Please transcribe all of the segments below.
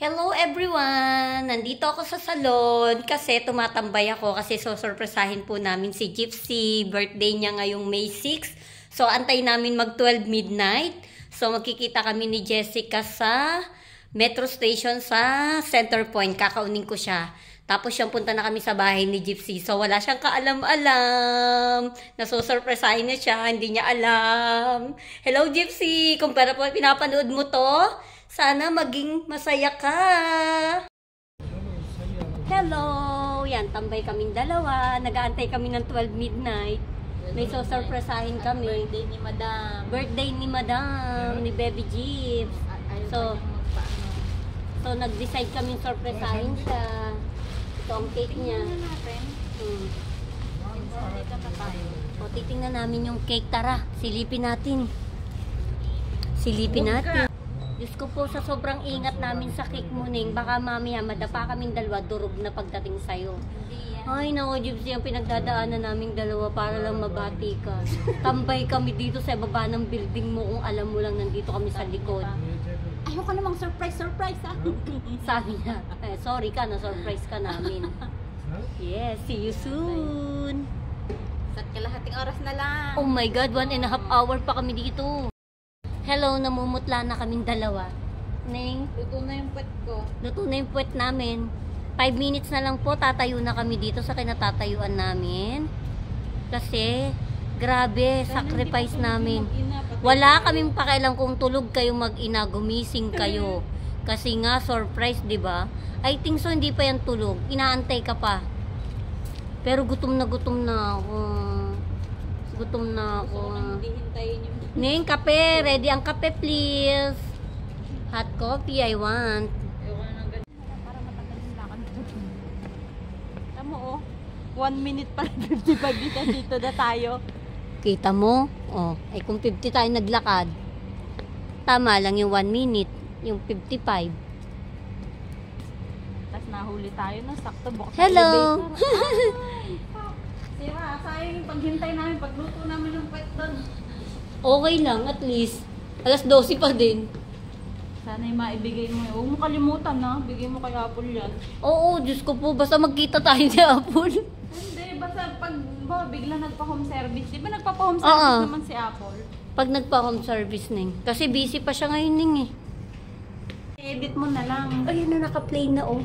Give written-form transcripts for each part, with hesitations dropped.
Hello everyone! Nandito ako sa salon kasi tumatambay ako kasi sorpresahin po namin si Gypsy. Birthday niya ngayong May 6. So antay namin mag 12 midnight. So magkikita kami ni Jessica sa metro station sa Center Point. Kakaunin ko siya. Tapos siyang punta na kami sa bahay ni Gypsy. So wala siyang kaalam-alam. Nasosorpresahin na siya. Hindi niya alam. Hello Gypsy! Kung para po pinapanood mo to, sana maging masaya ka. Hello! Yan, tambay kaming dalawa. Nag-aantay kami ng 12 midnight. May so-surpresahin kami. Birthday ni Madam. Birthday ni Madam, ni Baby Gyps. So nag-decide kaming surpresahin siya. Ito ang cake niya. Tingnan natin. Dito na tayo. O, titingnan namin yung cake. Tara, silipin natin. Silipin natin. Diyos ko po, sa sobrang ingat namin sa cake muning, baka mamaya madapa kaming dalawa, durog na pagdating sa'yo. Ay, naku, Gypsy, ang pinagdadaanan naming dalawa para lang mabati ka. Tambay kami dito sa baba ng building mo kung alam mo lang nandito kami sa likod. Ayoko namang surprise ha. Sabi niya, sorry ka, na-surprise ka namin. Yes, see you soon. Sa kalahating oras na lang. Oh my God, 1.5 hour pa kami dito. Hello, namumutla na kaming dalawa. Ning, Luto na yung puwet ko. luto na yung puwet namin. 5 minutes na lang po, tatayo na kami dito sa kinatatayuan namin. Kasi, grabe, sacrifice namin. Wala kaming pakialam kung tulog kayo mag-ina, gumising kayo. Kasi nga, surprise, di ba? I think so, hindi pa yan tulog. Inaantay ka pa. Pero gutom na ako. Gutom na ako. Hindi hintayin yung... Ning, kape. Ready ang kape, please. Hot coffee, I want. Ayoko na ng ganyan. Para matagal yung lakad. Tama oh. 1 minute pa 55 dito na tayo. Kita mo? Oh, ay kung 50 tayo naglakad, tama lang yung 1 minute, yung 55. Tapos nahuli tayo na sakto bukas. Hello! Sira, sayang yung paghintay namin, pagluto namin ng puwet doon. Okay lang, at least. Alas 12 pa din. Sana yung maibigay mo yun. Huwag mo kalimutan na, bigay mo kay Apple yan. Oo, Diyos ko po, basta magkita tayo ni Apple. Hindi, basta pag bigla nagpa-home service. Di ba nagpa-home service naman si Apple? Pag nagpa-home service ning. Kasi busy pa siya ngayon ning eh. Edit mo na lang. Ayun na, naka-play na oh.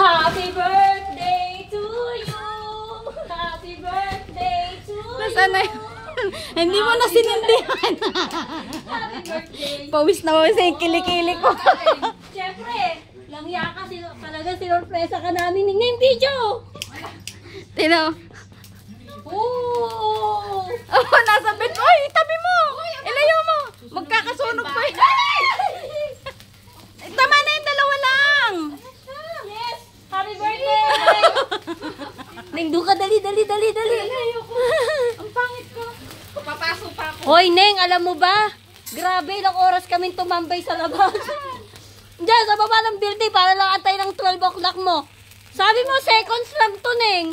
Happy birthday to you! Happy birthday to you! Nasaan na yun? Hindi mo na sinindihan. Happy birthday! Pawis na pawis yung kilikili ko. Siyempre, Walang ka, talaga sinurpresa ka namin. Ning yung video! Tino. Oh! Oh, nasa bed. Oy, itabi mo. Ilayo mo. Magkakasunog pa. Tama na yung dalawa lang. Yes! Happy birthday! Neng, doon ka. Dali. Ang pangit ko. Papasok pa ako. Hoy, Neng, alam mo ba? Grabe, ilang oras kaming tumambay sa labas. Diyan, sa baba ng building, para lang antay ng 12 o'clock mo. Sabi mo, seconds lang to, Neng.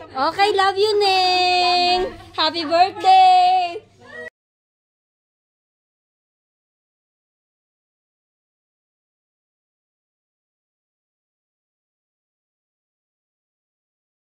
Okay, love you, Neng. Happy birthday!